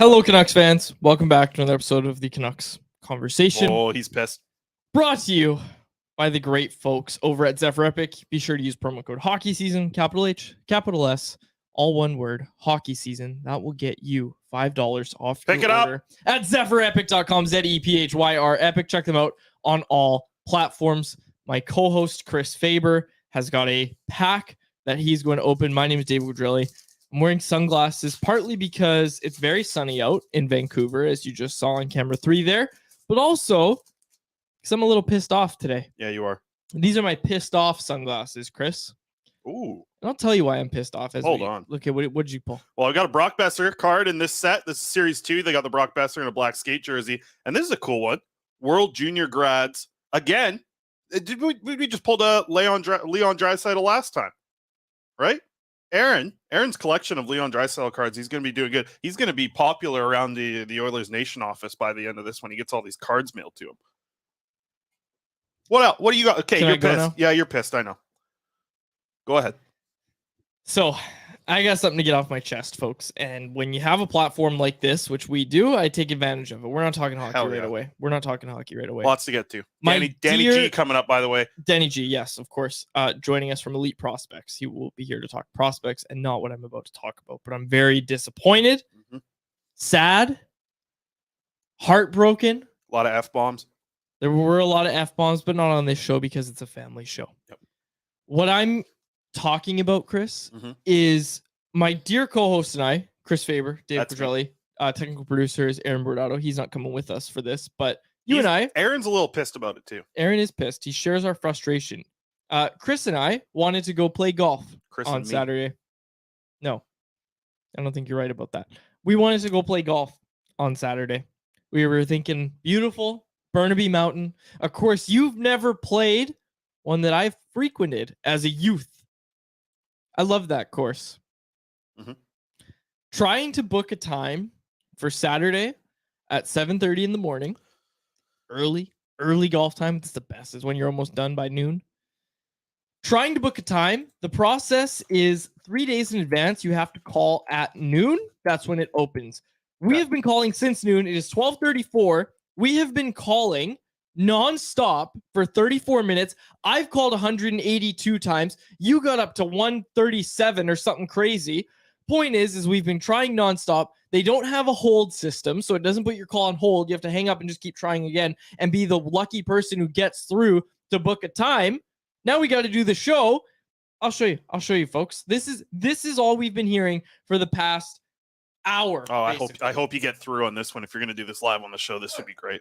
Hello, Canucks fans. Welcome back to another episode of the Canucks Conversation. Oh, he's pissed. Brought to you by the great folks over at Zephyr Epic. Be sure to use promo code Hockey Season, capital H, capital S, all one word, Hockey Season. That will get you $5 off Pick your it order at ZephyrEpic.com, ZEPHYR Epic. Check them out on all platforms. My co-host Chris Faber has got a pack that he's going to open. My name is David Woodrelli. I'm wearing sunglasses partly because it's very sunny out in Vancouver, as you just saw on camera 3 there, but also because I'm a little pissed off today. Yeah, you are. These are my pissed off sunglasses, Chris. Ooh. And I'll tell you why I'm pissed off. Hold on. Look at what did you pull? Well, I got a Brock Besser card in this set. This is Series 2. They got the Brock Besser in a black skate jersey. And this is a cool one. World Junior Grads. Again, did we just pulled a Leon Draisaitl last time, right? Aaron's collection of Leon Draisaitl cards, he's going to be doing good. He's going to be popular around the Oilers Nation office by the end of this when he gets all these cards mailed to him. What else? What do you got? Okay, you're pissed. Now? Yeah, you're pissed. I know. Go ahead. So I got something to get off my chest, folks. And when you have a platform like this, which we do, I take advantage of it. We're not talking hockey right away. We're not talking hockey right away. Lots to get to. Danny G coming up, by the way. Danny G, yes, of course. Joining us from Elite Prospects. He will be here to talk prospects and not what I'm about to talk about. But I'm very disappointed, sad, heartbroken. A lot of F-bombs. There were a lot of F-bombs, but not on this show because it's a family show. Yep. What I'm talking about, Chris, is my dear co-host and I, Chris Faber, Dave Pedrelli, technical producer is Aaron Bordato. He's not coming with us for this, but Aaron's a little pissed about it too. Aaron is pissed. He shares our frustration. Chris and I wanted to go play golf on Saturday. No, I don't think you're right about that. We wanted to go play golf on Saturday. We were thinking beautiful Burnaby Mountain. Of course, you've never played one that I've frequented as a youth. I love that course. Trying to book a time for Saturday at 7:30 in the morning. Early golf time. It's the best. Is when you're almost done by noon. Trying to book a time. The process is 3 days in advance. You have to call at noon. That's when it opens. We have been calling since noon. It is 12:34. We have been calling nonstop for 34 minutes. I've called 182 times. You got up to 137 or something crazy. Point is we've been trying nonstop. They don't have a hold system, so it doesn't put your call on hold. You have to hang up and just keep trying again and be the lucky person who gets through to book a time. Now we got to do the show. I'll show you, folks. This is all we've been hearing for the past hour. Oh, I hope you get through on this one. If you're going to do this live on the show, this would be great.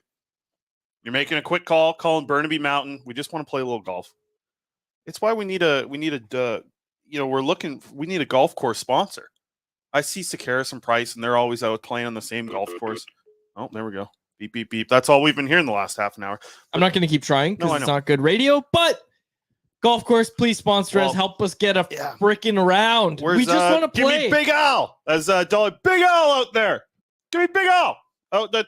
You're making a quick call, calling Burnaby Mountain. We just want to play a little golf. It's why we need a golf course sponsor. I see Sakaris and Price, and they're always out playing on the same golf course. Oh, there we go. Beep, beep, beep. That's all we've been hearing the last half an hour. I'm not going to keep trying because it's not good radio, but golf course, please sponsor us. Help us get a freaking round. We just want to play. Give me Big Al. As Dolly, Big Al out there. Give me Big Al. Oh, Big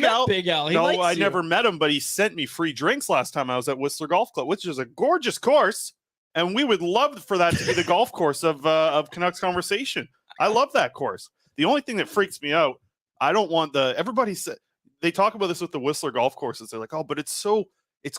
Al. Big Al. No, I never met him, but he sent me free drinks last time I was at Whistler Golf Club, which is a gorgeous course, and we would love for that to be the golf course of Canucks Conversation. I love that course. The only thing that freaks me out, I don't want everybody said they talk about this with the Whistler golf courses. They're like, oh, but it's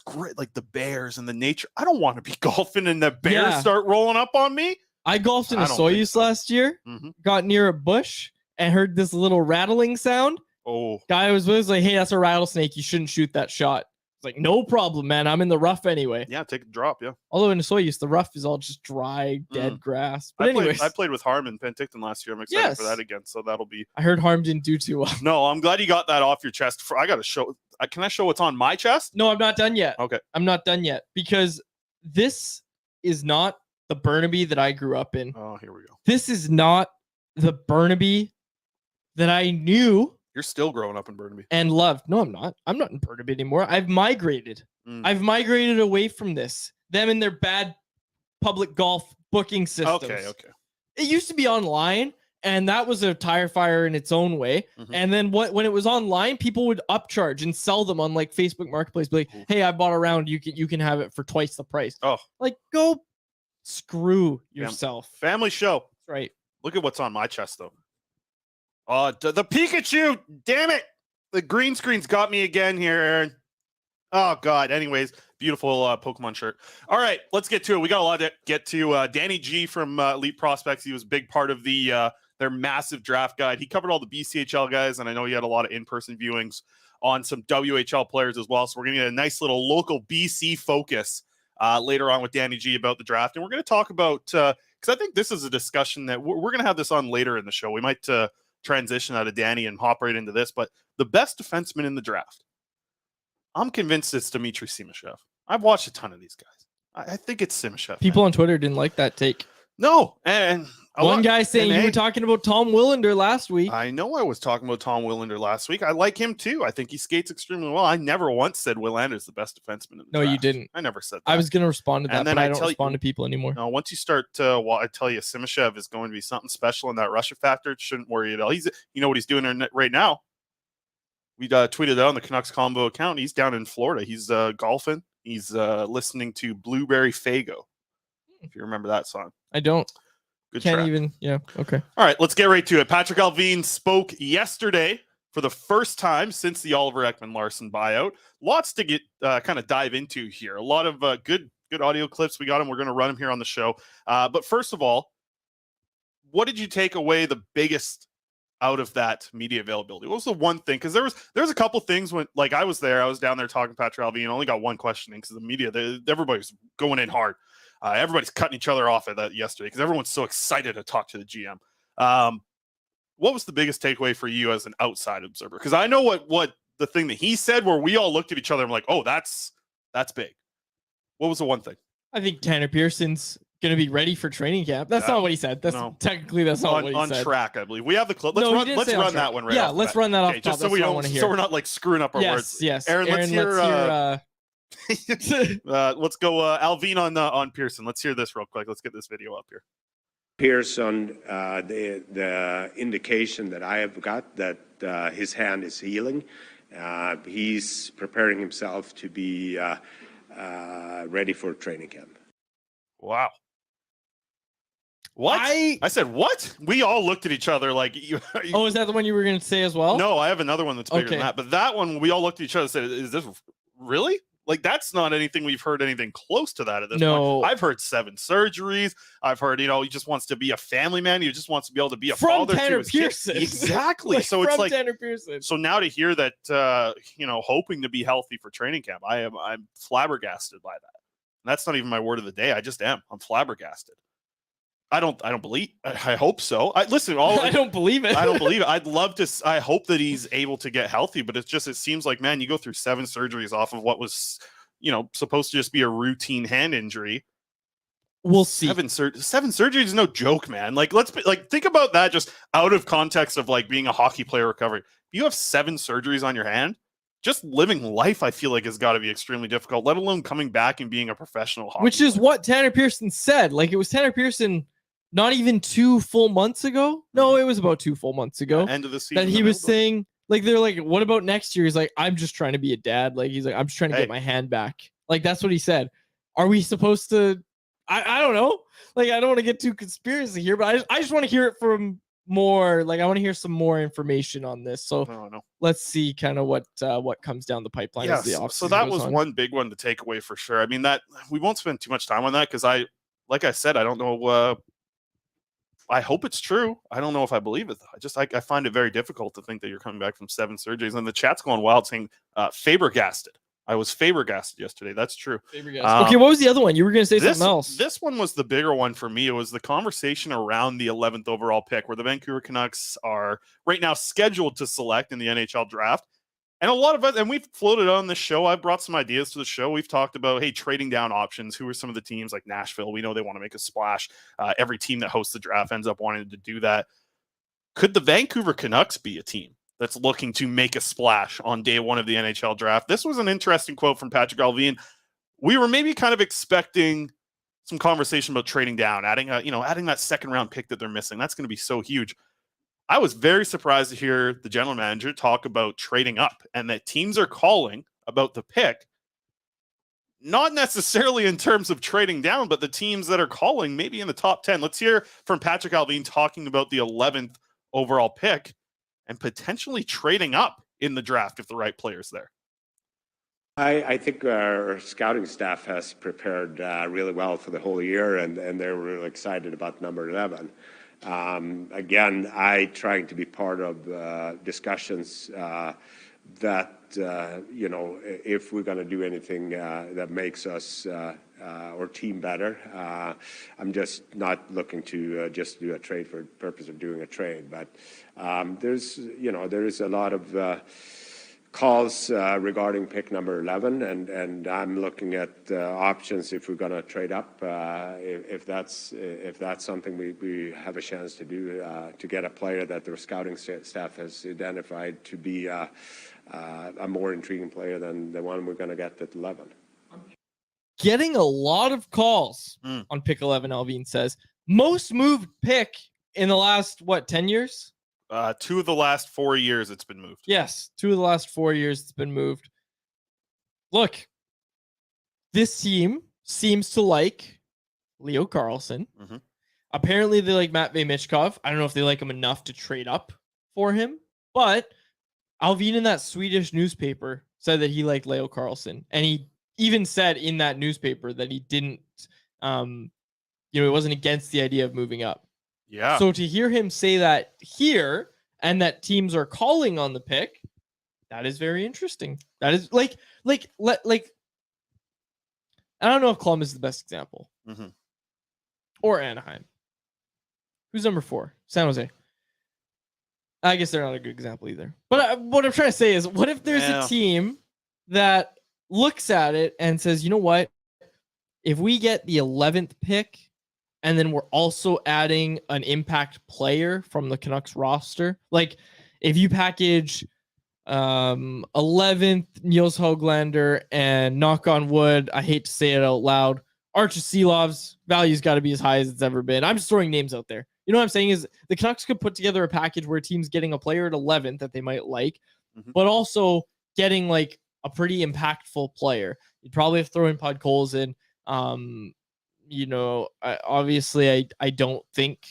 great, like the bears and the nature. I don't want to be golfing and the bears start rolling up on me. I golfed in a Soyuz last year. Got near a bush and heard this little rattling sound. Oh, guy was like, hey, that's a rattlesnake. You shouldn't shoot that shot. It's like, no problem, man. I'm in the rough anyway. Yeah, take a drop, yeah. Although in a Soyuz, the rough is all just dry, dead grass. But anyways. I played with Harm in Penticton last year. I'm excited for that again, so that'll be... I heard Harm didn't do too well. No, I'm glad you got that off your chest. I got to show... Can I show what's on my chest? No, I'm not done yet. Okay. I'm not done yet because this is not the Burnaby that I grew up in. Oh, here we go. This is not the Burnaby that I knew. You're still growing up in Burnaby. And loved. No, I'm not. I'm not in Burnaby anymore. I've migrated. I've migrated away from this. Them and their bad public golf booking systems. Okay. It used to be online, and that was a tire fire in its own way. And then when it was online, people would upcharge and sell them on like Facebook Marketplace. Be like, hey, I bought a round. You can have it for twice the price. Oh, like go screw yourself. Family show. That's right. Look at what's on my chest, though. Oh, the Pikachu! Damn it! The green screen's got me again here, Aaron. Oh, God. Anyways, beautiful Pokemon shirt. All right, let's get to it. We got a lot to get to. Danny G from Elite Prospects, he was a big part of their massive draft guide. He covered all the BCHL guys, and I know he had a lot of in-person viewings on some WHL players as well. So we're going to get a nice little local BC focus later on with Danny G about the draft. And we're going to talk about, because I think this is a discussion that we're going to have this on later in the show. We might transition out of Danny and hop right into this, but the best defenseman in the draft. I'm convinced it's Dmitry Simashev. I've watched a ton of these guys. I think it's Simashev. People on Twitter didn't like that take. No, and one guy saying you were talking about Tom Willander last week. I know I was talking about Tom Willander last week. I like him too. I think he skates extremely well. I never once said Willander is the best defenseman in the draft. You didn't. I never said that. I was going to respond to that, but I don't respond to people anymore. No, once you start, I tell you, Simashev is going to be something special in that Russia factor. Shouldn't worry at all. You know what he's doing right now. We tweeted out on the Canucks Combo account. He's down in Florida. He's golfing. He's listening to Blueberry Fago. If you remember that song. I don't. Good Can't track. even. Yeah. Okay. All right, let's get right to it. Patrik Allvin spoke yesterday for the first time since the Oliver Ekman-Larsson buyout. Lots to get kind of dive into here. A lot of good audio clips. We got them. We're going to run them here on the show. But first of all, what did you take away the biggest out of that media availability? What was the one thing? Because there was a couple things when, like, I was down there talking to Patrik Allvin, and only got one question in because the media, everybody's going in hard. Everybody's cutting each other off at that yesterday because everyone's so excited to talk to the GM. What was the biggest takeaway for you as an outside observer? Because I know what the thing that he said, where we all looked at each other and like, oh, that's big. What was the one thing? I think Tanner Pearson's going to be ready for training camp. That's not what he said. That's not what he said. On track, I believe. We have the clip. Let's run that one right off. Yeah, let's run that off. Just so we're not like screwing up our words. Yes. Aaron, let's hear let's go Allvin on Pearson. Let's hear this real quick. Let's get this video up here. Pearson, the indication that I have got that his hand is healing. He's preparing himself to be ready for training camp. Wow. What? I said, what? We all looked at each other like... Oh, is that the one you were going to say as well? No, I have another one that's bigger than that. But that one, we all looked at each other and said, is this really? Like, that's not anything we've heard anything close to that at this point. I've heard 7 surgeries. I've heard, he just wants to be a family man. He just wants to be able to be a father Tanner to his Pearson. Kid. Exactly. So it's like Tanner Pearson. So now to hear that, hoping to be healthy for training camp, I'm flabbergasted by that. And that's not even my word of the day. I just am. I'm flabbergasted. I don't believe. I hope so. I don't believe it. I don't believe it. I'd love to. I hope that he's able to get healthy, but it seems like, man, you go through 7 surgeries off of what was, supposed to just be a routine hand injury. We'll see. 7 surgeries is no joke, man. Like, think about that just out of context of like being a hockey player recovering. You have 7 surgeries on your hand. Just living life, I feel like, has got to be extremely difficult, let alone coming back and being a professional hockey Which is player. what Tanner Pearson said. Like, it was Tanner Pearson not even 2 full months ago. No, it was about 2 full months ago. End of the season. That he was saying, like, they're like, what about next year? He's like, I'm just trying to be a dad. Like, he's like, I'm just trying to get my hand back. Like, that's what he said. Are we supposed to? I don't know. Like, I don't want to get too conspiracy here, but I just want to hear it from more. Like, I want to hear some more information on this. So let's see kind of what comes down the pipeline. Yeah, as the offseason so that goes was on. one big one to take away for sure. I mean, that we won't spend too much time on that because like I said, I don't know. I hope it's true. I don't know if I believe it. I find it very difficult to think that you're coming back from 7 surgeries. And the chat's going wild saying Faber-gasted. I was Faber-gasted yesterday. That's true. Okay, what was the other one? You were going to say something else. This one was the bigger one for me. It was the conversation around the 11th overall pick, where the Vancouver Canucks are right now scheduled to select in the NHL draft. And a lot of us, and we've floated on this show. I've brought some ideas to the show. We've talked about, hey, trading down options. Who are some of the teams like Nashville? We know they want to make a splash. Every team that hosts the draft ends up wanting to do that. Could the Vancouver Canucks be a team that's looking to make a splash on day 1 of the NHL draft? This was an interesting quote from Patrik Allvin. We were maybe kind of expecting some conversation about trading down, adding that second round pick that they're missing. That's going to be so huge. I was very surprised to hear the general manager talk about trading up and that teams are calling about the pick, not necessarily in terms of trading down, but the teams that are calling maybe in the top 10. Let's hear from Patrik Allvin talking about the 11th overall pick and potentially trading up in the draft if the right player's there? I think our scouting staff has prepared really well for the whole year, and they're really excited about number 11. Again, I trying to be part of discussions that, if we're going to do anything that makes us or team better, I'm just not looking to just do a trade for the purpose of doing a trade. But there is a lot of calls regarding pick number 11, and I'm looking at options if we're going to trade up, if that's something we have a chance to do, to get a player that the scouting staff has identified to be a more intriguing player than the one we're going to get at 11. Getting a lot of calls on pick 11, Allvin says. Most moved pick in the last, 10 years? 2 of the last 4 years it's been moved. Yes, 2 of the last 4 years it's been moved. Look, this team seems to like Leo Carlson. Mm-hmm. Apparently they like Matvei Michkov. I don't know if they like him enough to trade up for him, but Allvin in that Swedish newspaper said that he liked Leo Carlson, and he even said in that newspaper that he didn't, it wasn't against the idea of moving up. Yeah. So to hear him say that here and that teams are calling on the pick, that is very interesting. That is like I don't know if Columbus is the best example. Mm-hmm. Or Anaheim. Who's number 4? San Jose. I guess they're not a good example either. But what I'm trying to say is, what if there's a team that looks at it and says, you know what? If we get the 11th pick, and then we're also adding an impact player from the Canucks roster. Like if you package 11th Niels Höglander and, knock on wood, I hate to say it out loud, Archie Seelov's value's got to be as high as it's ever been. I'm just throwing names out there. You know what I'm saying is the Canucks could put together a package where a team's getting a player at 11th that they might like, but also getting like a pretty impactful player. You'd probably have to throw in Podkolzin. Obviously I don't think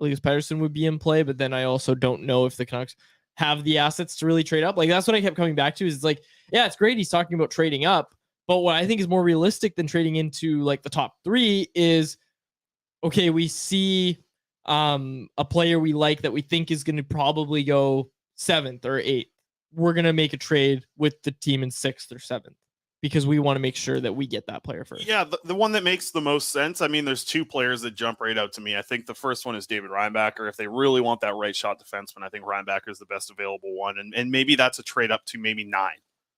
Elias Pettersson would be in play, but then I also don't know if the Canucks have the assets to really trade up. Like that's what I kept coming back to, is it's like, yeah, it's great he's talking about trading up, but what I think is more realistic than trading into like the top 3 is, okay, we see a player we like that we think is going to probably go 7th or 8th. We're going to make a trade with the team in 6th or 7th. Because we want to make sure that we get that player first. Yeah, the one that makes the most sense. I mean, there's 2 players that jump right out to me. I think the first one is David Reinbacher. If they really want that right shot defenseman, I think Reinbacher is the best available one. And maybe that's a trade up to maybe 9,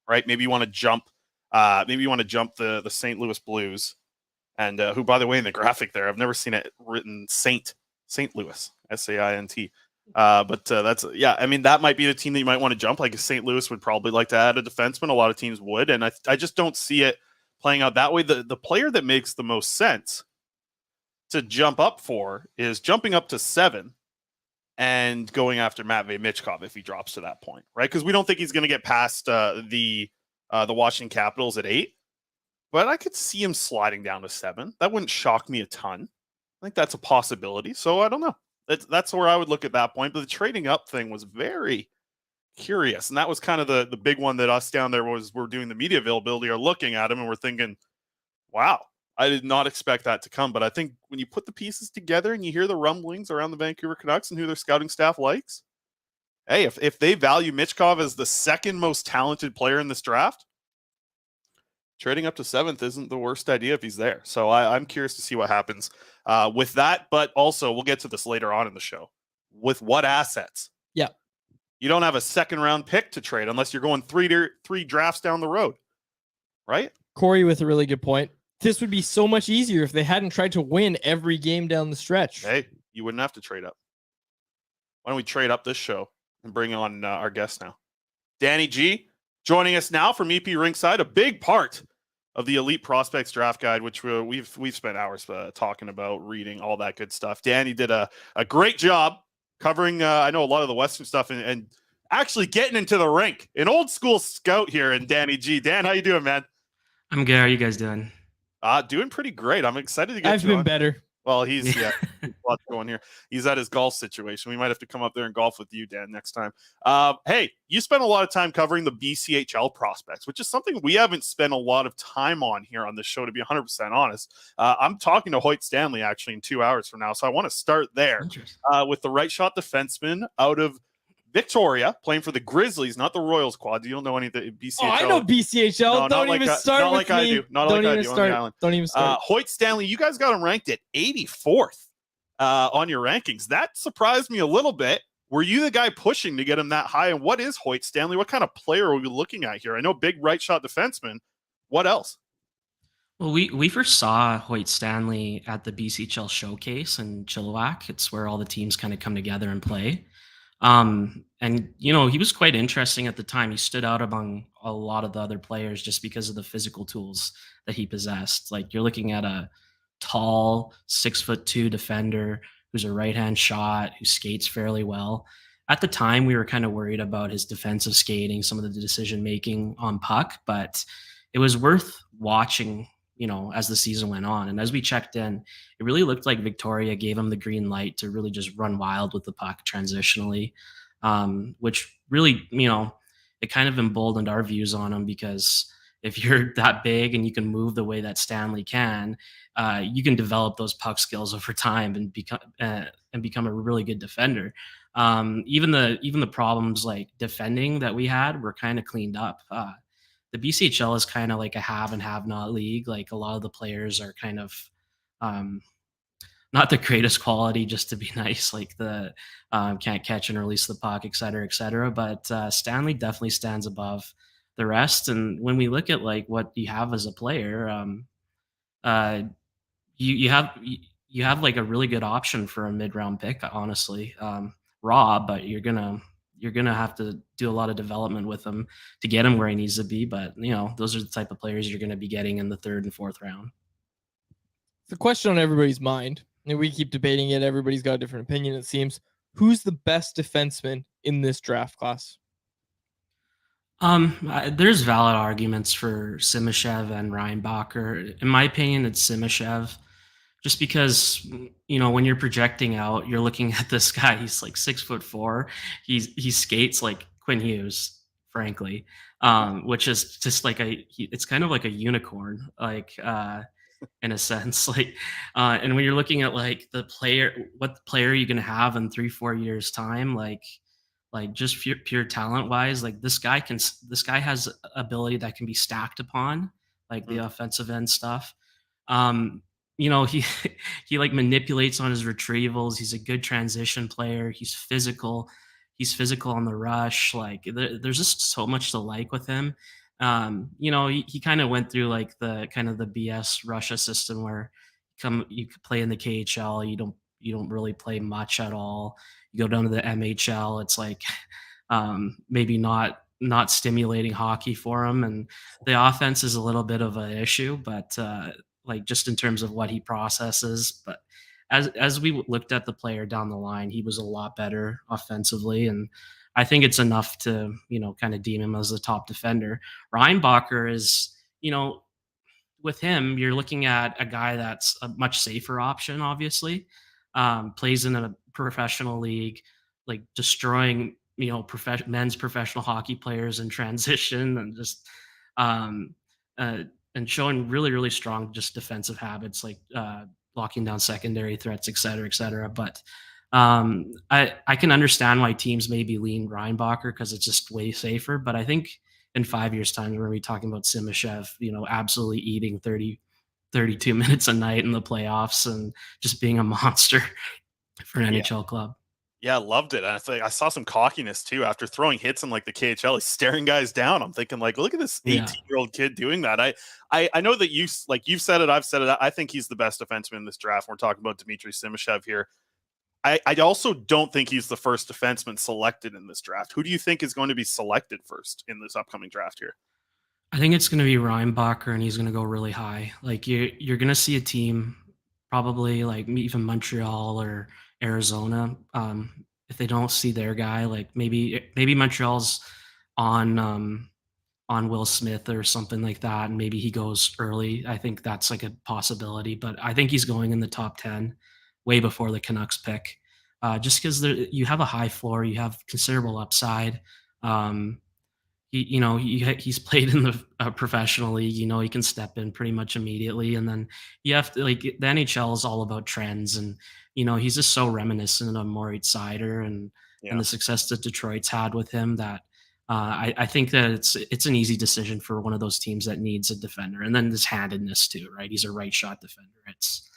right? Maybe you want to jump. The St. Louis Blues, and who, by the way, in the graphic there, I've never seen it written St. Louis, SAINT. I mean, that might be the team that you might want to jump. Like St. Louis would probably like to add a defenseman. A lot of teams would. And I just don't see it playing out that way. The player that makes the most sense to jump up for is jumping up to 7 and going after Matvei Michkov if he drops to that point, right? Because we don't think he's going to get past the Washington Capitals at 8. But I could see him sliding down to 7. That wouldn't shock me a ton. I think that's a possibility. So I don't know. That's where I would look at that point. But the trading up thing was very curious. And that was kind of the big one that us down there we're doing the media availability are looking at him and we're thinking, wow, I did not expect that to come. But I think when you put the pieces together and you hear the rumblings around the Vancouver Canucks and who their scouting staff likes, hey, if they value Michkov as the 2nd most talented player in this draft, trading up to 7th isn't the worst idea if he's there. So I'm curious to see what happens with that. But also, we'll get to this later on in the show. With what assets? Yeah. You don't have a 2nd-round pick to trade unless you're going 3 drafts down the road, right? Corey with a really good point. This would be so much easier if they hadn't tried to win every game down the stretch. Hey, you wouldn't have to trade up. Why don't we trade up this show and bring on our guest now? Danny G joining us now from EPRinkside, a big part of the Elite Prospects Draft Guide, which we've spent hours talking about, reading, all that good stuff. Danny did a great job covering, I know, a lot of the Western stuff and actually getting into the rink. An old school scout here in Danny G. Dan, how you doing, man? I'm good. How are you guys doing? Doing pretty great. I'm excited to get I've been better. Well, he's lots going here. He's at his golf situation. We might have to come up there and golf with you, Dan, next time. Hey, you spent a lot of time covering the BCHL prospects, which is something we haven't spent a lot of time on here on this show, to be 100% honest. I'm talking to Hoyt Stanley actually in 2 hours from now, so I want to start there with the right shot defenseman out of Victoria, playing for the Grizzlies, not the Royals quad. You don't know anything BCHL. Oh, I know BCHL. No, don't even start not with like me. I do. Not don't like I even do start. on the island. Don't even start. Hoyt Stanley, you guys got him ranked at 84th on your rankings. That surprised me a little bit. Were you the guy pushing to get him that high? And what is Hoyt Stanley? What kind of player are we looking at here? I know big right shot defenseman. What else? Well, we first saw Hoyt Stanley at the BCHL showcase in Chilliwack. It's where all the teams kind of come together and play. And he was quite interesting at the time. He stood out among a lot of the other players just because of the physical tools that he possessed. Like, you're looking at a tall 6'2" defender who's a right-hand shot, who skates fairly well. At the time, we were kind of worried about his defensive skating, some of the decision making on puck, but it was worth watching, as the season went on. And as we checked in, it really looked like Victoria gave him the green light to really just run wild with the puck transitionally, which really, it kind of emboldened our views on him, because if you're that big and you can move the way that Stanley can, you can develop those puck skills over time and become a really good defender. Even the problems like defending that we had were kind of cleaned up. The BCHL is kind of like a have and have not league. Like, a lot of the players are kind of not the greatest quality, just to be nice, like the can't catch and release the puck, et cetera, et cetera. But Stanley definitely stands above the rest. And when we look at like what you have as a player, you have like a really good option for a mid-round pick, honestly, raw, but you're gonna have to do a lot of development with him to get him where he needs to be. But those are the type of players you're going to be getting in the 3rd and 4th round. It's a question on everybody's mind, and we keep debating it. Everybody's got a different opinion, it seems. Who's the best defenseman in this draft class? There's valid arguments for Simashev and Reinbacher. In my opinion, it's Simashev, just because, when you're projecting out, you're looking at this guy. He's like 6'4". He skates like Quinn Hughes, frankly, which is just like it's kind of like a unicorn, like in a sense, like, and when you're looking at like what player are you going to have in 3-4 years time, like just pure talent wise, like this guy has ability that can be stacked upon, like the offensive end stuff. He he like manipulates on his retrievals. He's a good transition player. He's physical on the rush. Like, there's just so much to like with him. He kind of went through like the kind of the BS Russia system where you could play in the KHL, you don't really play much at all. You go down to the MHL, it's like maybe not stimulating hockey for him, and the offense is a little bit of an issue, but like just in terms of what he processes. But as we looked at the player down the line, he was a lot better offensively, and I think it's enough to kind of deem him as a top defender. Reinbacher is, with him, you're looking at a guy that's a much safer option, obviously. Plays in a professional league, like destroying, men's professional hockey players in transition, and just and showing really, really strong just defensive habits, like locking down secondary threats, et cetera, et cetera. But I can understand why teams maybe lean Reinbacher because it's just way safer. But I think in 5 years' time, we're going to be talking about Simashev, absolutely eating 32 minutes a night in the playoffs and just being a monster for an NHL club. Yeah, loved it. I saw some cockiness too after throwing hits in like the KHL. He's staring guys down. I'm thinking like, look at this 18-year-old kid doing that. I know that you've said it. I've said it. I think he's the best defenseman in this draft. We're talking about Dmitry Simashev here. I also don't think he's the first defenseman selected in this draft. Who do you think is going to be selected first in this upcoming draft here? I think it's going to be Reinbacher, and he's going to go really high. Like, you're going to see a team, probably like even Montreal or Arizona, if they don't see their guy, like maybe Montreal's on on Will Smith or something like that, and maybe he goes early. I think that's like a possibility, but I think he's going in the top 10 way before the Canucks pick, just because you have a high floor, you have considerable upside. Um, he's played in the professional league. He can step in pretty much immediately, and then you have to, like, the NHL is all about trends, and he's just so reminiscent of Moritz Seider and Yeah. the success that Detroit's had with him that I think that it's an easy decision for one of those teams that needs a defender, and then this handedness too, right? He's a right shot defender. It's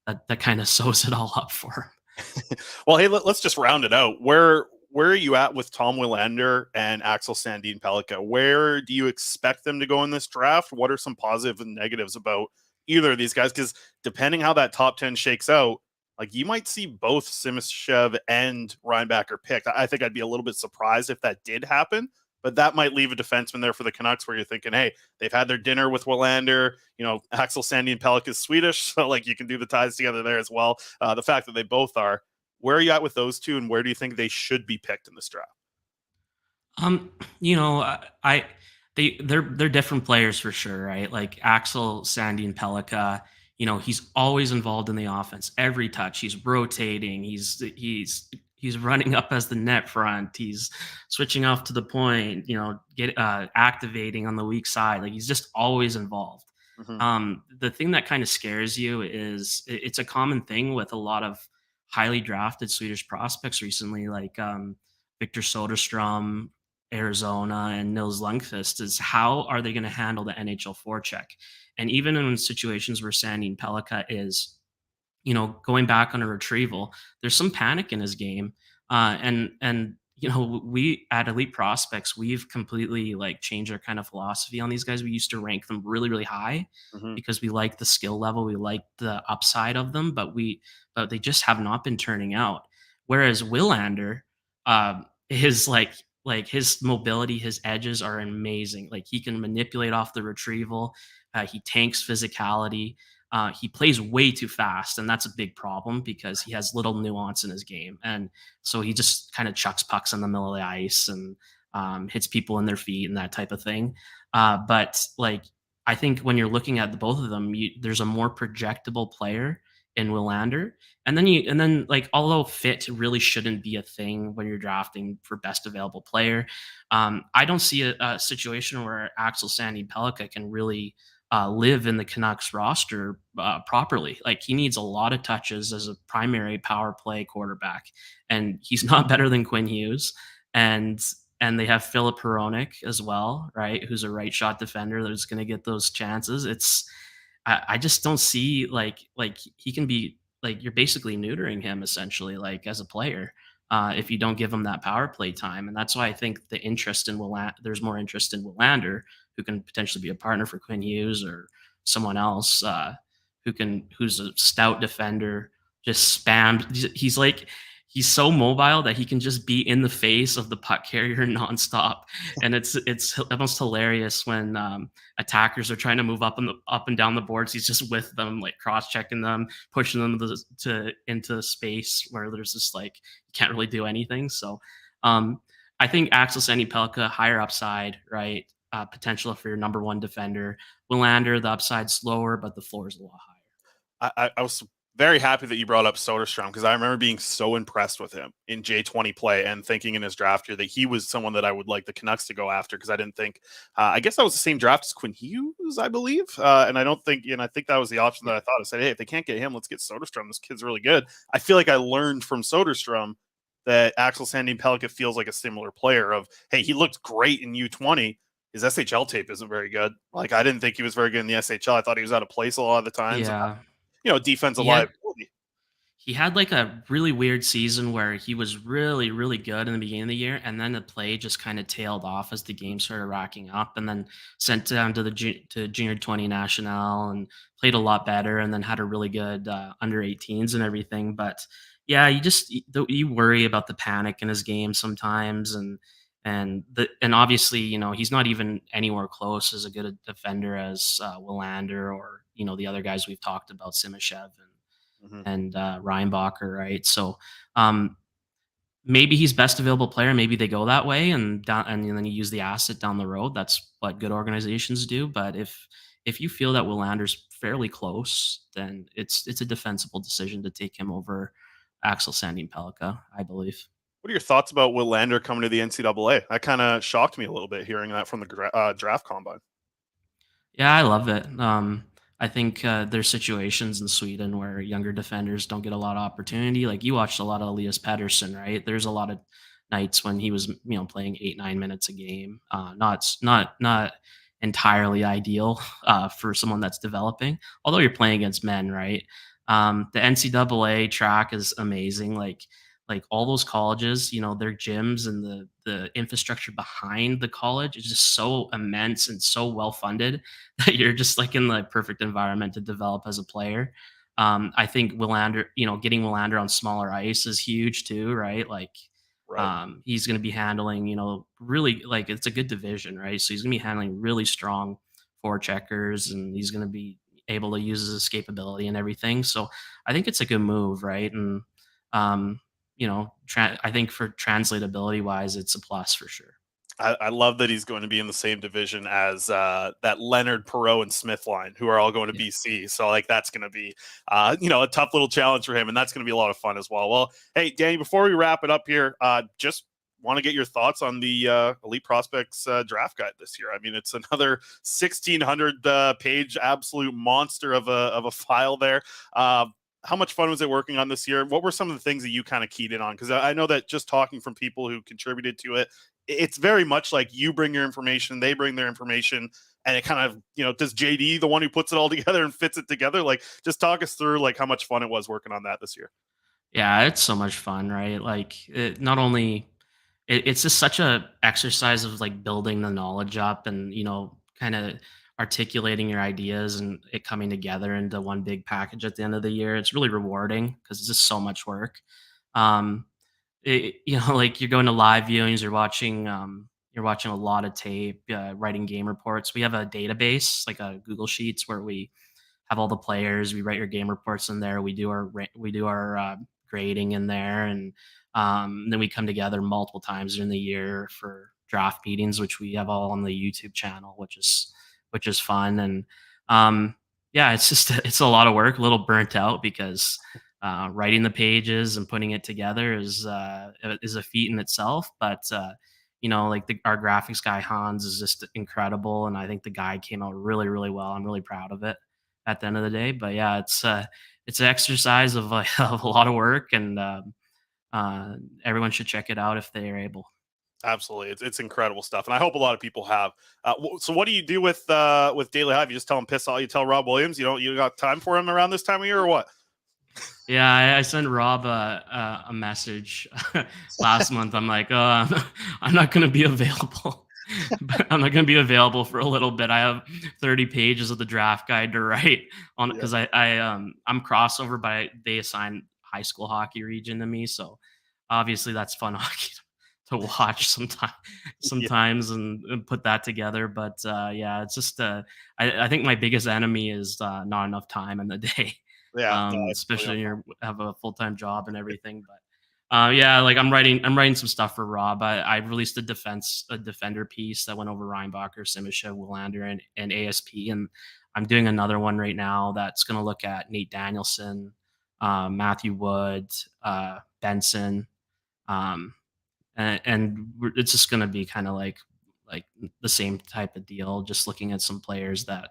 that kind of sews it all up for him. Well, hey, let's just round it out. Where are you at with Tom Willander and Axel Sandin Pellikka? Where do you expect them to go in this draft? What are some positive and negatives about either of these guys? Because depending how that top 10 shakes out, like, you might see both Simashev and Reinbacher picked. I think I'd be a little bit surprised if that did happen, but that might leave a defenseman there for the Canucks where you're thinking, hey, they've had their dinner with Willander. Axel Sandin Pellikka is Swedish, so like you can do the ties together there as well. The fact that they both are. Where are you at with those two, and where do you think they should be picked in this draft? Um, they're different players for sure, right? Like Axel Sandin Pellikka, he's always involved in the offense. Every touch, he's rotating, he's running up as the net front, he's switching off to the point, activating on the weak side. Like, he's just always involved. The thing that kind of scares you is it's a common thing with a lot of highly drafted Swedish prospects recently, like Victor Soderstrom, Arizona, and Nils Lundqvist, is how are they going to handle the NHL forecheck? And even in situations where Sandin Pellikka is, going back on a retrieval, there's some panic in his game. And we at Elite Prospects, we've completely like changed our kind of philosophy on these guys. We used to rank them really, really high because we like the skill level, we like the upside of them, but they just have not been turning out. Whereas Willander, his his mobility, his edges are amazing. Like, he can manipulate off the retrieval. He tanks physicality. He plays way too fast, and that's a big problem because he has little nuance in his game, and so he just kind of chucks pucks in the middle of the ice and hits people in their feet and that type of thing. But like, I think when you're looking at both of them, there's a more projectable player in Willander, and then like, although fit really shouldn't be a thing when you're drafting for best available player, I don't see a situation where Axel Sandin Pellikka can really live in the Canucks roster properly. Like, he needs a lot of touches as a primary power play quarterback, and he's not better than Quinn Hughes. And they have Filip Hronek as well, right? Who's a right shot defender that's going to get those chances. I just don't see like he can be, like, you're basically neutering him essentially, like, as a player, if you don't give him that power play time. And that's why I think there's more interest in Willander, who can potentially be a partner for Quinn Hughes or someone else who's a stout defender, just spammed. He's so mobile that he can just be in the face of the puck carrier nonstop, and it's almost hilarious when attackers are trying to move up and down the boards. He's just with them, like cross checking them, pushing them into space where there's just like, you can't really do anything. So I think Axel Sandin Pellikka, higher upside, right? Potential for your number one defender. Willander, the upside slower, but the floor is a lot higher. I was very happy that you brought up Soderstrom, because I remember being so impressed with him in J20 play and thinking in his draft year that he was someone that I would like the Canucks to go after, because I didn't think, I guess that was the same draft as Quinn Hughes, I believe. And I think that was the option that I thought. I said, hey, if they can't get him, let's get Soderstrom. This kid's really good. I feel like I learned from Soderstrom that Axel Sandin Pellikka feels like a similar player of, hey, he looked great in U20. His SHL tape isn't very good. Like, I didn't think he was very good in the SHL. I thought he was out of place a lot of the times. Yeah. Defensive He had, liability. he had like a really weird season where he was really, really good in the beginning of the year, and then the play just kind of tailed off as the game started racking up, and then sent down to the Junior 20 National and played a lot better, and then had a really good under 18s and everything. But yeah, you worry about the panic in his game sometimes, and obviously, he's not even anywhere close as a good a defender as Willander or the other guys we've talked about, Simashev and Reinbacher, right? So maybe he's best available player. Maybe they go that way, and then you use the asset down the road. That's what good organizations do. But if you feel that Willander's fairly close, then it's a defensible decision to take him over Axel Sandin Pellikka, I believe. What are your thoughts about Will Lander coming to the NCAA? That kind of shocked me a little bit hearing that from the draft combine. Yeah, I love it. I think there's situations in Sweden where younger defenders don't get a lot of opportunity. Like you watched a lot of Elias Pettersson, right? There's a lot of nights when he was, playing 8-9 minutes a game. Not entirely ideal for someone that's developing. Although you're playing against men, right? The NCAA track is amazing. Like all those colleges, their gyms and the infrastructure behind the college is just so immense and so well funded that you're just like in the perfect environment to develop as a player. I think Willander, getting Willander on smaller ice is huge too, right? Like, Right. he's going to be handling, really like it's a good division, right? So he's going to be handling really strong forecheckers, and he's going to be able to use his escapability and everything. So I think it's a good move, right? And I think for translatability wise, it's a plus for sure. I love that he's going to be in the same division as that Leonard, Perreault, and Smith line, who are all going to Yeah. BC. So like that's going to be a tough little challenge for him, and that's going to be a lot of fun as well. Well, hey Danny, before we wrap it up here, just want to get your thoughts on the Elite Prospects draft guide this year. I mean, it's another 1,600 page absolute monster of a file there. How much fun was it working on this year? What were some of the things that you kind of keyed in on? Because I know that just talking from people who contributed to it, it's very much like you bring your information, they bring their information, and it kind of, does JD the one who puts it all together and fits it together? Like, just talk us through like how much fun it was working on that this year. Yeah, it's so much fun, right? Like not only it's just such a exercise of like building the knowledge up and kind of articulating your ideas and it coming together into one big package at the end of the year. It's really rewarding because it's just so much work. Um, like you're going to live viewings, you're watching a lot of tape, writing game reports. We have a database, like a Google Sheets, where we have all the players. We write your game reports in there. We do our grading in there, and then we come together multiple times during the year for draft meetings, which we have all on the YouTube channel, which is fun. And yeah, it's a lot of work, a little burnt out because writing the pages and putting it together is a feat in itself. But like our graphics guy Hans is just incredible, and I think the guide came out really, really well. I'm really proud of it at the end of the day. But yeah, it's an exercise of, of a lot of work, and everyone should check it out if they are able. Absolutely, it's incredible stuff, and I hope a lot of people have. So, what do you do with Daily Hive? You just tell him piss off. You tell Rob Williams you got time for him around this time of year or what? Yeah, I sent Rob a message last month. I'm like, I'm not going to be available. I'm not going to be available for a little bit. I have 30 pages of the draft guide to write on because I'm crossover, but they assign high school hockey region to me, so obviously that's fun hockey to watch sometimes and put that together. But yeah, it's just I think my biggest enemy is not enough time in the day. Yeah, Especially when you have a full-time job and everything. But yeah, like I'm writing some stuff for Rob. I released a defender piece that went over Reinbacher, Simishev, Willander, and ASP, and I'm doing another one right now that's going to look at Nate Danielson, Matthew Wood, Benson, and it's just going to be kind of like the same type of deal, just looking at some players that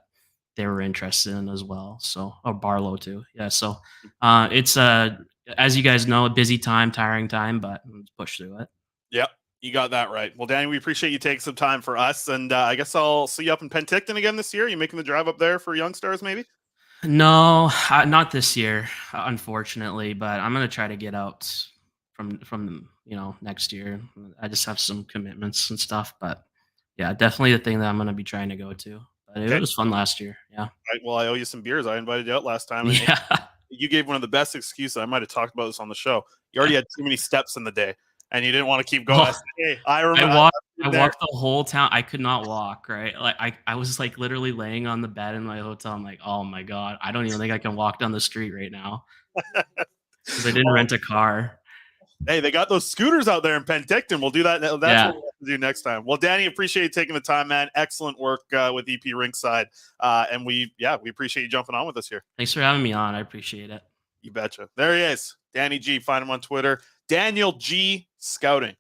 they were interested in as well. So, Barlow too. Yeah. So, it's as you guys know, a busy time, tiring time, but let's push through it. Yep, you got that right. Well, Danny, we appreciate you taking some time for us, and I guess I'll see you up in Penticton again this year. You making the drive up there for Young Stars, maybe? No, not this year, unfortunately, but I'm going to try to get out from next year. I just have some commitments and stuff, but yeah, definitely the thing that I'm going to be trying to go to. But it Okay. was fun last year. Yeah. Right, well, I owe you some beers. I invited you out last time. And Yeah. you gave one of the best excuses. I might have talked about this on the show. You already had too many steps in the day, and you didn't want to keep going. Well, Hey, I remember. I walked the whole town. I could not walk, right? Like I was like literally laying on the bed in my hotel. I'm like, oh my God, I don't even think I can walk down the street right now because I didn't rent a car. Hey, they got those scooters out there in Penticton. We'll do that. That's what we'll have to do next time. Well, Danny, appreciate you taking the time, man. Excellent work with EPRinkside. And we appreciate you jumping on with us here. Thanks for having me on. I appreciate it. You betcha. There he is. Danny G. Find him on Twitter. Daniel G. Scouting.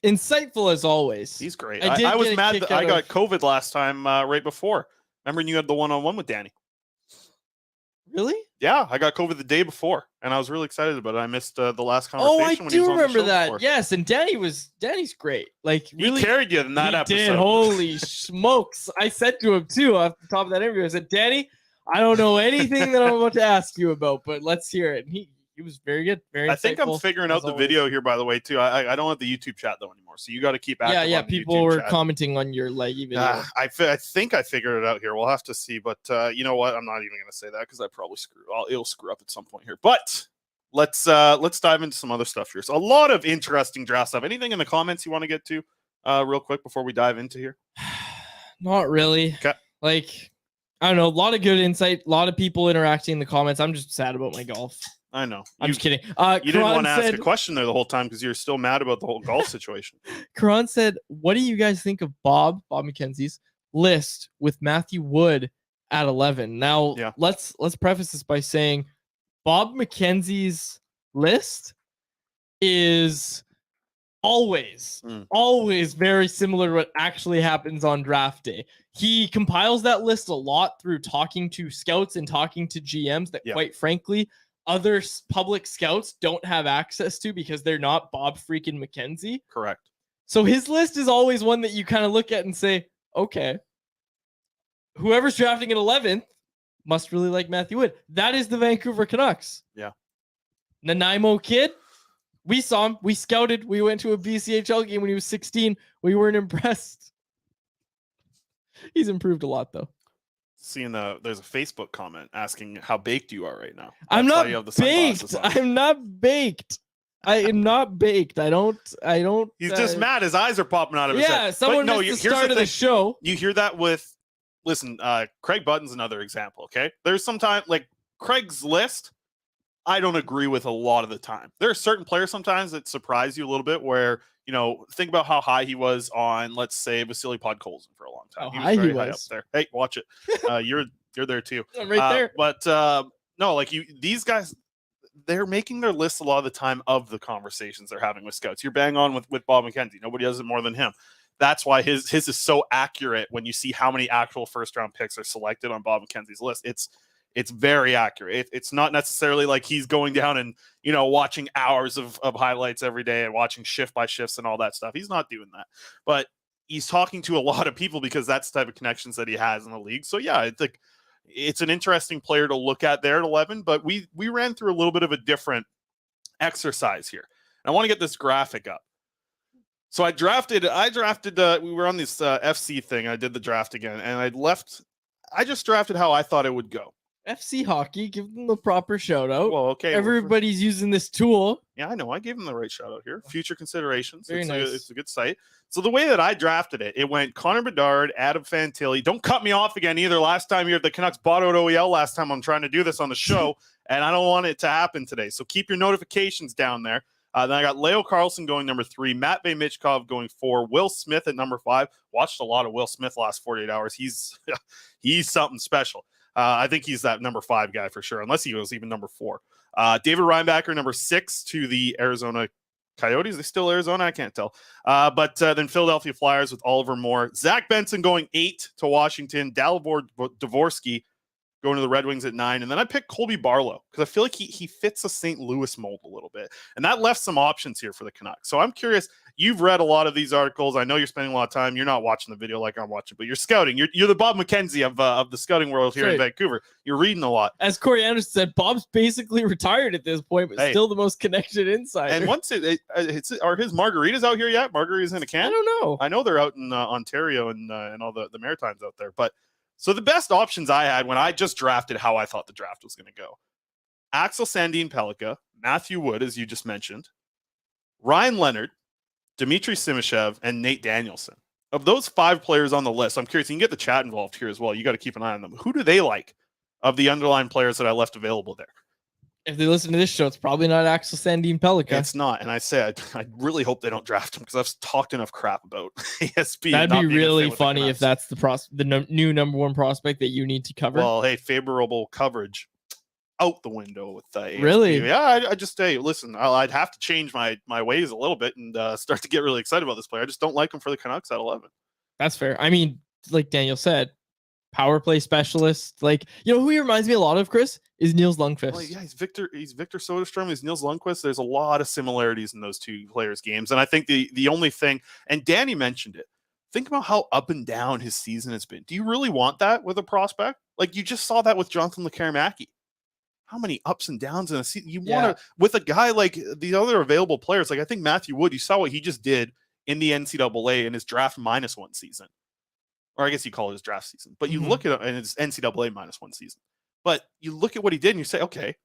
Insightful as always. He's great. I I was mad that I got COVID last time right before. Remember when you had the one-on-one with Danny? Really? Yeah, I got COVID the day before, and I was really excited about it. I missed the last conversation. Oh, I when he was do on the remember show that. before. Yes, and Danny's great. Like really He carried you in that he episode. did. Holy smokes. I said to him too off the top of that interview, I said, Danny, I don't know anything that I'm about to ask you about, but let's hear it. And he was very good. Very I think I'm insightful, figuring out as the always. video here, by the way, too. I don't have the YouTube chat though anymore, so you got to keep active. Yeah. on the People YouTube were chat. commenting on your leggy video. I think I figured it out here. We'll have to see, but you know what? I'm not even going to say that because I probably it'll screw up at some point here. But let's dive into some other stuff here. So a lot of interesting draft stuff. Anything in the comments you want to get to real quick before we dive into here? Not really. Okay. Like, I don't know. A lot of good insight. A lot of people interacting in the comments. I'm just sad about my golf. I know. I'm just kidding. You didn't want to ask a question there the whole time because you're still mad about the whole golf situation. Karan said, what do you guys think of Bob McKenzie's list with Matthew Wood at 11? Now, Yeah. let's preface this by saying Bob McKenzie's list is always very similar to what actually happens on draft day. He compiles that list a lot through talking to scouts and talking to GMs that, quite frankly, other public scouts don't have access to because they're not Bob freaking McKenzie. Correct. So his list is always one that you kind of look at and say, okay, whoever's drafting at 11th must really like Matthew Wood. That is the Vancouver Canucks. Yeah. Nanaimo kid, we saw him. We scouted. We went to a BCHL game when he was 16. We weren't impressed. He's improved a lot, though. Seeing there's a Facebook comment asking how baked you are right now. I'm That's why not you have the baked. sunglasses on. I'm not baked. I am not baked. I don't. He's just mad. His eyes are popping out of his head. Yeah, someone missed the here's start of the show. You hear that with, listen, Craig Button's another example, okay? There's sometimes, like, Craig's list, I don't agree with a lot of the time. There are certain players sometimes that surprise you a little bit where, you know, think about how high he was on, let's say, Vasily Podkolzin for a long time. How high he very high up was. there. Hey, watch it. You're there too. I'm right there. But no, like these guys, they're making their lists a lot of the time of the conversations they're having with scouts. You're bang on with Bob McKenzie. Nobody does it more than him. That's why his is so accurate when you see how many actual first-round picks are selected on Bob McKenzie's list. It's very accurate. It's not necessarily like he's going down and, you know, watching hours of highlights every day and watching shift by shifts and all that stuff. He's not doing that. But he's talking to a lot of people because that's the type of connections that he has in the league. So, yeah, it's an interesting player to look at there at 11. But we ran through a little bit of a different exercise here. And I want to get this graphic up. So I drafted, we were on this FC thing. I did the draft again. And I just drafted how I thought it would go. FC Hockey, give them the proper shout out. Well, okay. Everybody's using this tool. Yeah, I know. I gave him the right shout out here. Future considerations. Very nice. It's a good site. So the way that I drafted it, it went Connor Bedard, Adam Fantilli. Don't cut me off again either. Last time the Canucks bought out OEL last time I'm trying to do this on the show, and I don't want it to happen today. So keep your notifications down there. Then I got Leo Carlson going number 3, Matvei Michkov going 4, Will Smith at number 5. Watched a lot of Will Smith last 48 hours. He's something special. I think he's that number 5 guy for sure, unless he was even number 4. David Reinbacher, number 6 to the Arizona Coyotes. Are they still Arizona? I can't tell. But then Philadelphia Flyers with Oliver Moore. Zach Benson going 8 to Washington. Dalibor Dvorsky going to the Red Wings at 9. And then I picked Colby Barlow because I feel like he fits a St. Louis mold a little bit. And that left some options here for the Canucks. So I'm curious. You've read a lot of these articles. I know you're spending a lot of time. You're not watching the video like I'm watching, but you're scouting. You're the Bob McKenzie of the scouting world here in Vancouver. You're reading a lot. As Corey Anderson said, Bob's basically retired at this point, but still the most connected insider. And once are his margaritas out here yet? Margaritas in a can? I don't know. I know they're out in Ontario and all the Maritimes out there. But so the best options I had when I just drafted how I thought the draft was going to go: Axel Sandin-Pellikka, Matthew Wood, as you just mentioned, Ryan Leonard, Dmitry Simashev, and Nate Danielson. Of those 5 players on the list, I'm curious, you can get the chat involved here as well. You got to keep an eye on them. Who do they like of the underlying players that I left available there? if they listen to this show, it's probably not Axel Sandin Pellikka. It's not. And I said, I really hope they don't draft him because I've talked enough crap about ESP. That'd not be being a fit really with the funny if Canucks. that's new number one prospect that you need to cover. Well, hey, favorable coverage out the window with ASP. Really? Yeah, I just say, listen, I'd have to change my ways a little bit and start to get really excited about this player. I just don't like him for the Canucks at 11. That's fair. I mean, like Daniel said, power play specialist. Like, you know who he reminds me a lot of, Chris, is Niels Lundqvist. Well, yeah, he's Victor Soderstrom, he's Niels Lundqvist. There's a lot of similarities in those two players' games. And I think the only thing, and Danny mentioned it, think about how up and down his season has been. Do you really want that with a prospect? Like, you just saw that with Jonathan Lekarmaki. How many ups and downs in a season? You want to, with a guy like the other available players, like I think Matthew Wood, you saw what he just did in the NCAA in his draft -1 season. Or I guess you call it his draft season. But you look at it, and it's NCAA -1 season. But you look at what he did and you say, okay,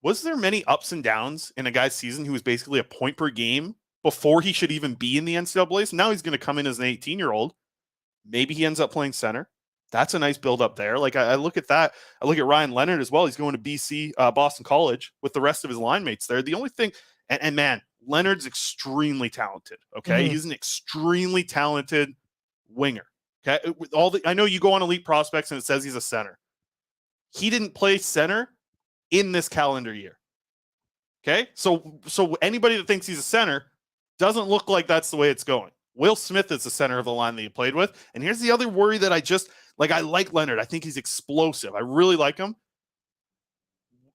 was there many ups and downs in a guy's season who was basically a point per game before he should even be in the NCAA? So now he's going to come in as an 18-year-old. Maybe he ends up playing center. That's a nice build up there. Like I look at that. I look at Ryan Leonard as well. He's going to BC, Boston College with the rest of his line mates there. The only thing, and man, Leonard's extremely talented. Okay. He's an extremely talented winger. Okay. With all I know you go on Elite Prospects and it says he's a center. He didn't play center in this calendar year. Okay. So anybody that thinks he's a center doesn't look like that's the way it's going. Will Smith is the center of the line that he played with. And here's the other worry that I like Leonard. I think he's explosive. I really like him.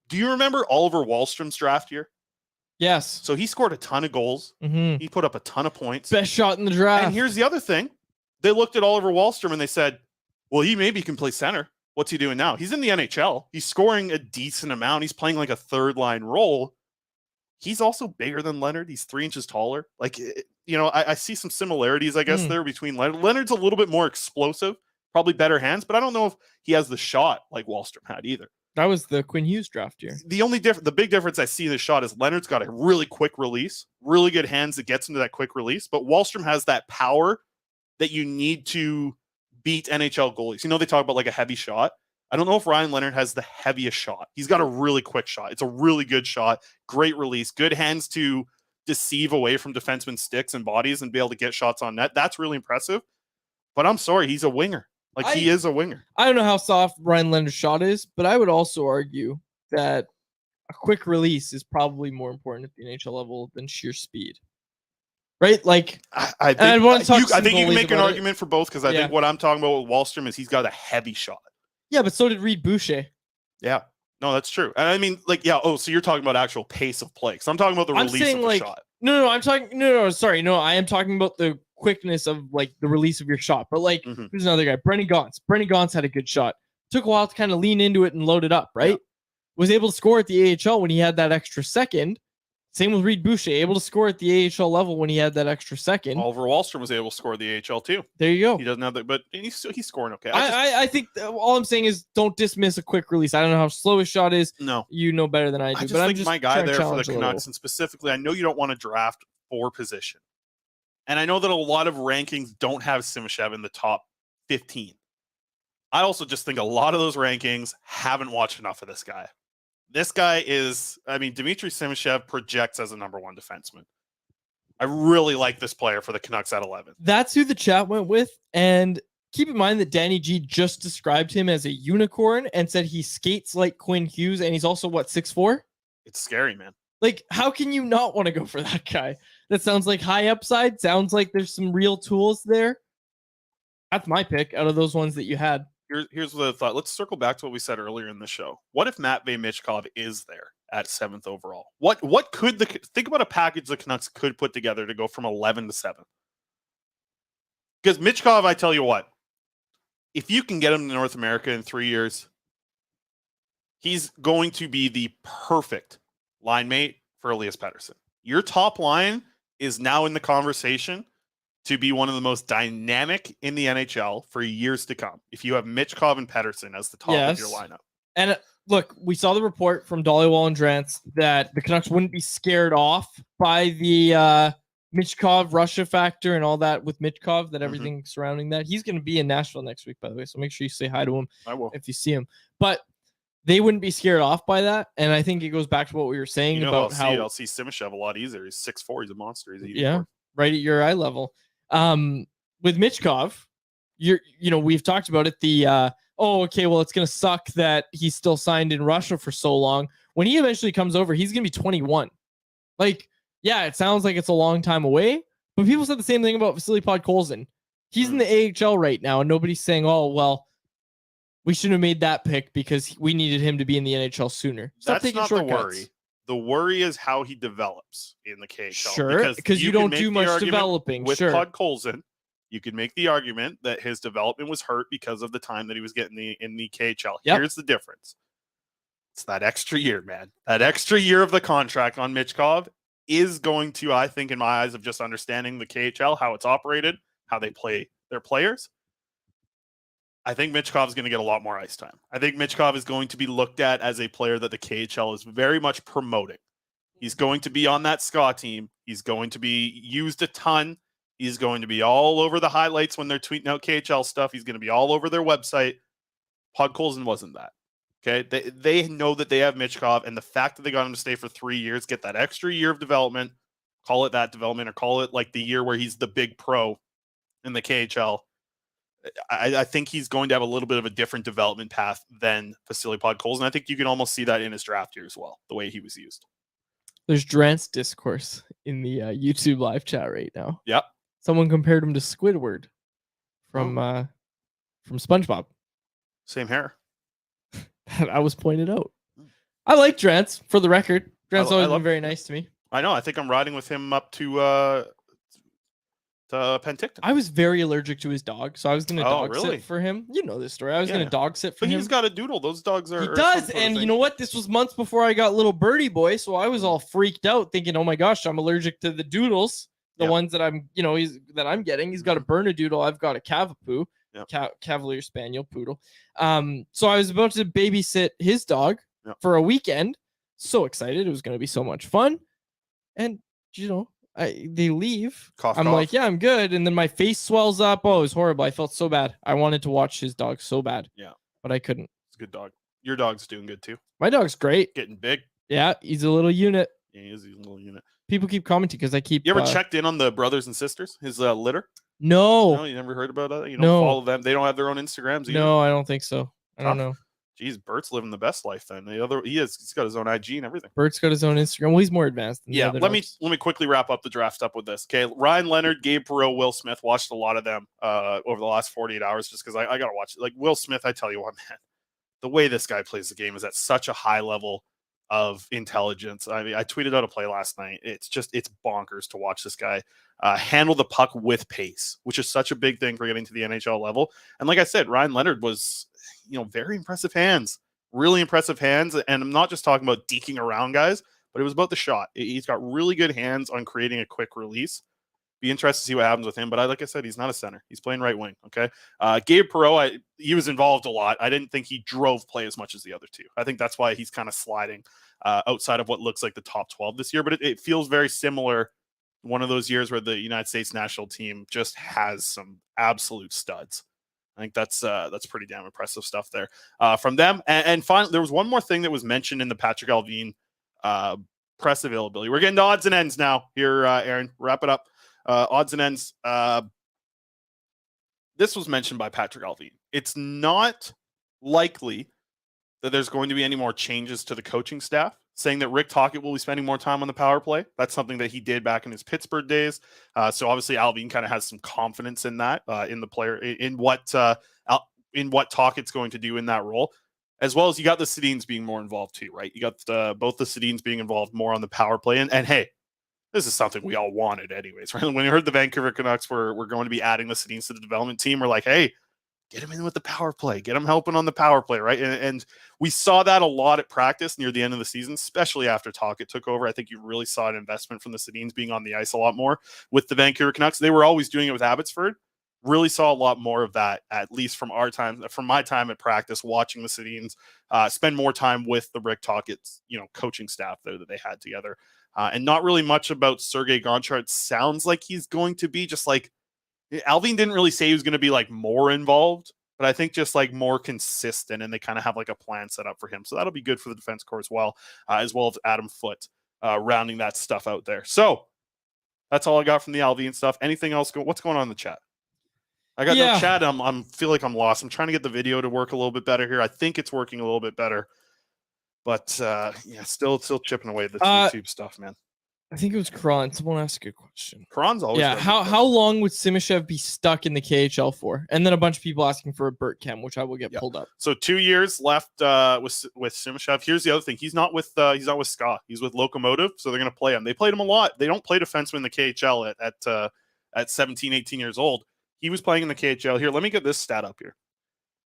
Do you remember Oliver Wahlstrom's draft year? Yes. So he scored a ton of goals. He put up a ton of points. Best shot in the draft. And here's the other thing. They looked at Oliver Wahlstrom and they said, well, he maybe can play center. What's he doing now? He's in the NHL. He's scoring a decent amount. He's playing like a third line role. He's also bigger than Leonard. He's 3 inches taller. Like, you know, I see some similarities, I guess, there between Leonard. Leonard's a little bit more explosive, probably better hands, but I don't know if he has the shot like Wahlstrom had either. That was the Quinn Hughes draft year. The big difference I see in the shot is Leonard's got a really quick release, really good hands that gets into that quick release, but Wahlstrom has that power that you need to beat NHL goalies. You know, they talk about like a heavy shot. I don't know if Ryan Leonard has the heaviest shot. He's got a really quick shot. It's a really good shot, great release, good hands to deceive away from defenseman sticks and bodies and be able to get shots on net. That's really impressive. But I'm sorry, he's a winger. He is a winger. I don't know how soft Ryan Leonard's shot is, but I would also argue that a quick release is probably more important at the NHL level than sheer speed. Right? Like, I think you can make an argument for both because I think what I'm talking about with Wahlstrom is he's got a heavy shot. Yeah, but so did Reed Boucher. Yeah. No, that's true. And I mean, like, yeah. Oh, so you're talking about actual pace of play. So I'm talking about the release of the shot. Sorry. No, I am talking about the quickness of like the release of your shot. But like, here's another guy, Brenny Gaunce. Brenny Gaunce had a good shot. Took a while to kind of lean into it and load it up, right? Yeah. Was able to score at the AHL when he had that extra second. Same with Reed Boucher, able to score at the AHL level when he had that extra second. Oliver Wahlstrom was able to score the AHL too. There you go. He doesn't have that, but he's scoring okay. I think all I'm saying is don't dismiss a quick release. I don't know how slow his shot is. No, you know better than I do. But I'm just my guy there for the Canucks, and specifically, I know you don't want to draft for position, and I know that a lot of rankings don't have Simashev in the top 15. I also just think a lot of those rankings haven't watched enough of this guy. This guy is, I mean, Dmitry Simashev projects as a number one defenseman. I really like this player for the Canucks at 11. That's who the chat went with. And keep in mind that Danny G just described him as a unicorn and said he skates like Quinn Hughes. And he's also, 6'4"? It's scary, man. Like, how can you not want to go for that guy? That sounds like high upside. Sounds like there's some real tools there. That's my pick out of those ones that you had. Here's what I thought. Let's circle back to what we said earlier in the show. What if Matvei Michkov is there at 7th overall? What could think about a package the Canucks could put together to go from 11 to 7? Because Michkov, I tell you what, if you can get him to North America in 3 years, he's going to be the perfect line mate for Elias Pettersson. Your top line is now in the conversation to be one of the most dynamic in the NHL for years to come. If you have Michkov and Pettersson as the top of your lineup. And look, we saw the report from Dollywall and Drance that the Canucks wouldn't be scared off by the Michkov Russia factor and all that with Michkov, that everything surrounding that. He's going to be in Nashville next week, by the way. So make sure you say hi to him. I will. If you see him. But they wouldn't be scared off by that. And I think it goes back to what we were saying about I'll see Simashev a lot easier. He's 6'4", he's a monster. He's 84. Right at your eye level. With Michkov, we've talked about it. It's gonna suck that he's still signed in Russia for so long. When he eventually comes over, he's gonna be 21. Like, yeah, it sounds like it's a long time away, but people said the same thing about Vasily Podkolzin. He's in the AHL right now, and nobody's saying, "Oh, well, we shouldn't have made that pick because we needed him to be in the NHL sooner." Stop That's not shortcuts. The worry. The worry is how he develops in the KHL. Sure, because you don't do much developing. With Podkolzin, you could make the argument that his development was hurt because of the time that he was getting in the KHL. Yep. Here's the difference. It's that extra year, man. That extra year of the contract on Michkov is going to, I think, in my eyes of just understanding the KHL, how it's operated, how they play their players, I think Michkov is going to get a lot more ice time. I think Michkov is going to be looked at as a player that the KHL is very much promoting. He's going to be on that SCA team. He's going to be used a ton. He's going to be all over the highlights when they're tweeting out KHL stuff. He's going to be all over their website. Podkolzin wasn't that. Okay, they know that they have Michkov, and the fact that they got him to stay for 3 years, get that extra year of development, call it that development, or call it like the year where he's the big pro in the KHL. I think he's going to have a little bit of a different development path than Vasily Podkolzin. I think you can almost see that in his draft year as well, the way he was used. There's Drance discourse in the YouTube live chat right now. Yep. Someone compared him to Squidward from SpongeBob. Same hair. I was pointed out. I like Drance, for the record. Drance always been very nice to me. I know. I think I'm riding with him up to Penticton. I was very allergic to his dog, so I was going to dog really? sit for him. You know this story. I was going to dog sit for him. But he's got a doodle. Those dogs are... He does, and you know what? This was months before I got little birdie boy, so I was all freaked out thinking, oh my gosh, I'm allergic to the doodles. The ones that I'm getting. He's got a Bernedoodle. I've got a Cavapoo. Cavalier Spaniel Poodle. So I was about to babysit his dog for a weekend. So excited. It was going to be so much fun. And, they leave. Cough. Like, yeah, I'm good. And then my face swells up. Oh, it was horrible. I felt so bad. I wanted to watch his dog so bad. Yeah. But I couldn't. It's a good dog. Your dog's doing good too. My dog's great. Getting big. Yeah, he's a little unit. Yeah, he is a little unit. People keep commenting because I keep... You ever checked in on the brothers and sisters? His litter? No. You never heard about that? You don't follow them? They don't have their own Instagrams either? No, I don't think so. I don't know. Jeez, Bert's living the best life then. He's got his own IG and everything. Bert's got his own Instagram. Well, he's more advanced than the other let me quickly wrap up the draft up with this. Okay, Ryan Leonard, Gabe Perreault, Will Smith. Watched a lot of them over the last 48 hours just because I gotta watch it. Like Will Smith, I tell you what, man, the way this guy plays the game is at such a high level of intelligence. I mean, I tweeted out a play last night. It's bonkers to watch this guy handle the puck with pace, which is such a big thing for getting to the NHL level. And like I said, Ryan Leonard was, very impressive hands, really impressive hands. And I'm not just talking about deking around guys, but it was about the shot. He's got really good hands on creating a quick release. Be interested to see what happens with him. But like I said, he's not a center. He's playing right wing. Okay. Gabe Perreault, he was involved a lot. I didn't think he drove play as much as the other two. I think that's why he's kind of sliding outside of what looks like the top 12 this year. But it feels very similar. One of those years where the United States national team just has some absolute studs. I think that's pretty damn impressive stuff there from them. And finally, there was one more thing that was mentioned in the Patrik Allvin press availability. We're getting to odds and ends now here, Aaron. Wrap it up. Odds and ends. This was mentioned by Patrik Allvin. It's not likely that there's going to be any more changes to the coaching staff, saying that Rick Tocchet will be spending more time on the power play. That's something that he did back in his Pittsburgh days. So obviously Allvin kind of has some confidence in that, in the player, in what Tocchet's going to do in that role, as well as you got the Sedins being more involved too, right? You got both the Sedins being involved more on the power play. And hey, this is something we all wanted anyways, right? When we heard the Vancouver Canucks were going to be adding the Sedins to the development team, we're like, hey, get him in with the power play, get him helping on the power play, right? And we saw that a lot at practice near the end of the season, especially after Tocchet took over. I think you really saw an investment from the Sedins being on the ice a lot more with the Vancouver Canucks. They were always doing it with Abbotsford. Really saw a lot more of that, at least from my time at practice, watching the Sedins spend more time with the Rick Tocchet's, coaching staff there that they had together. And not really much about Sergei Gonchar. It sounds like he's going to be just like, Allvin didn't really say he was going to be like more involved but I think just like more consistent, and they kind of have like a plan set up for him. So that'll be good for the defense core as well as Adam Foote rounding that stuff out there. So that's all I got from the Allvin stuff. Anything else? What's going on in the chat? I got no chat. I'm feel like I'm lost. I'm trying to get the video to work a little bit better here. I think it's working a little bit better, but still chipping away at this YouTube stuff, man. I think it was Kron. Someone asked a good question. Kron's always how long would Simashev be stuck in the KHL for? And then a bunch of people asking for a Burt Chem, which I will get pulled up. So 2 years left with Simashev. Here's the other thing: he's not with Ska. He's with Locomotive, so they're going to play him. They played him a lot. They don't play defensemen in the KHL at 17, 18 years old. He was playing in the KHL. Here, let me get this stat up here.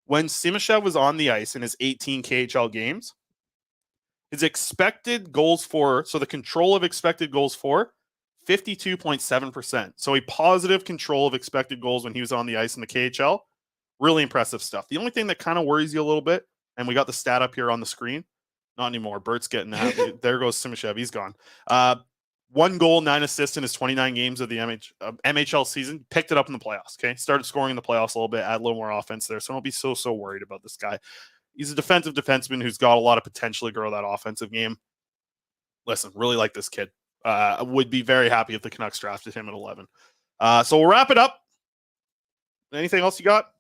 When Simashev was on the ice in his 18 KHL games, his expected goals for, so the control of expected goals for, 52.7%. So a positive control of expected goals when he was on the ice in the KHL. Really impressive stuff. The only thing that kind of worries you a little bit, and we got the stat up here on the screen. Not anymore. Bert's getting out. There goes Simashev. He's gone. 1 goal, 9 assists in his 29 games of the MHL season. Picked it up in the playoffs, okay? Started scoring in the playoffs a little bit, add a little more offense there. So don't be so worried about this guy. He's a defensive defenseman who's got a lot of potential to grow that offensive game. Listen, really like this kid. I would be very happy if the Canucks drafted him at 11. So we'll wrap it up. Anything else you got?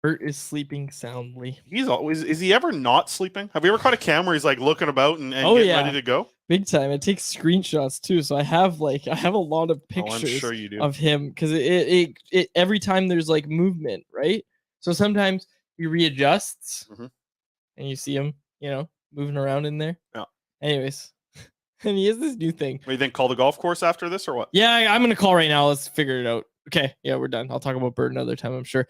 Burt is sleeping soundly. He's always, is he ever not sleeping? Have you ever caught a camera where he's like looking about and getting ready to go? Big time. It takes screenshots too. So I have a lot of pictures I'm sure you do. of him because it every time there's like movement, right? So sometimes he readjusts and you see him, moving around in there. Yeah. Anyways, and he has this new thing. What do you think? Call the golf course after this or what? Yeah, I'm going to call right now. Let's figure it out. Okay. Yeah, we're done. I'll talk about Burt another time, I'm sure.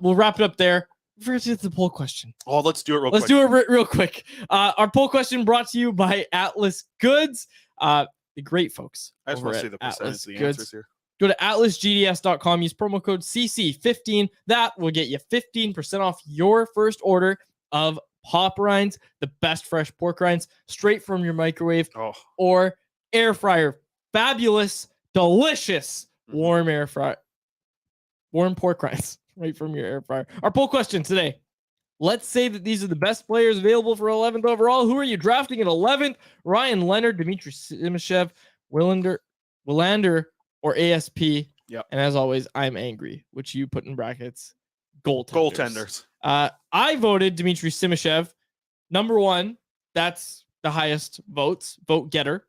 We'll wrap it up there. First, it's the poll question. Oh, let's do it real quick. Let's do it real quick. Our poll question brought to you by Atlas Goods. The great folks. I just want to see the percentage of the answers here. Go to atlasgds.com. Use promo code CC15. That will get you 15% off your first order of pop rinds, the best fresh pork rinds, straight from your microwave or air fryer. Fabulous, delicious, warm air fryer, warm pork rinds right from your air fryer. Our poll question today. Let's say that these are the best players available for 11th overall. Who are you drafting at 11th? Ryan Leonard, Dmitry Simashev, Willander, or ASP. Yep. And as always, I'm angry, which you put in brackets. Goaltenders. I voted Dmitry Simashev. Number 1. That's the highest votes. Vote getter.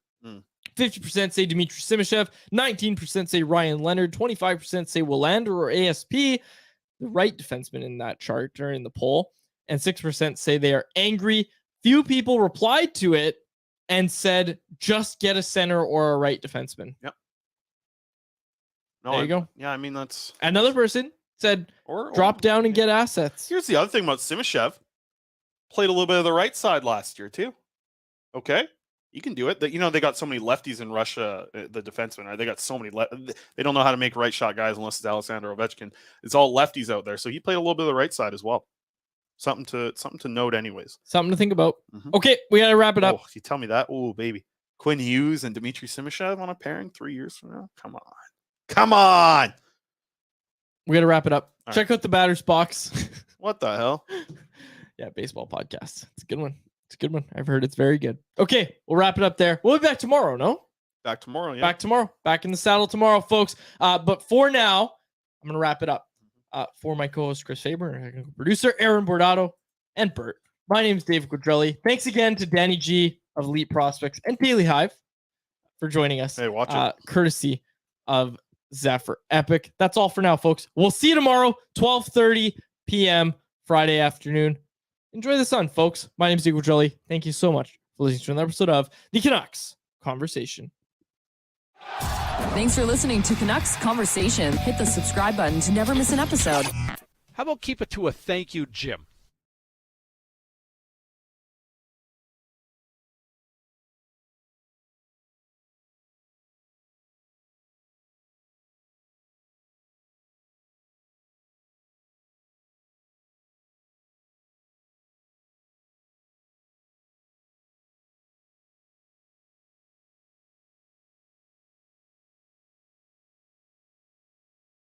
50% say Dmitry Simashev. 19% say Ryan Leonard. 25% say Willander or ASP, the right defenseman in that chart or in the poll. And 6% say they are angry. Few people replied to it and said, just get a center or a right defenseman. Yep. No, there you go. Yeah, I mean, that's... Another person said, drop down and get assets. Here's the other thing about Simashev. Played a little bit of the right side last year, too. Okay? You can do it. They got so many lefties in Russia, the defensemen. Right? They got so many... They don't know how to make right shot guys unless it's Alexander Ovechkin. It's all lefties out there. So he played a little bit of the right side as well. Something to note anyways. Something to think about. Okay, we got to wrap it up. Oh, you tell me that? Oh, baby. Quinn Hughes and Dmitry Simashev on a pairing 3 years from now? Come on. Come on. We got to wrap it up. All Check out the batter's box. What the hell? Yeah, baseball podcast. It's a good one. It's a good one. I've heard it's very good. Okay, we'll wrap it up there. We'll be back tomorrow, no? Back tomorrow, yeah. Back tomorrow. Back in the saddle tomorrow, folks. But for now, I'm going to wrap it up. For my co-host, Chris Faber, producer, Aaron Bordato, and Burt. My name is David Quadrelli. Thanks again to Danny G of Elite Prospects and Daily Hive for joining us. Hey, watch it. Courtesy of Zephyr Epic. That's all for now, folks. We'll see you tomorrow, 12:30 p.m. Friday afternoon. Enjoy the sun, folks. My name is David Quadrelli. Thank you so much for listening to another episode of the Canucks Conversation. Thanks for listening to Canucks Conversation. Hit the subscribe button to never miss an episode. How about keep it to a thank you, Jim?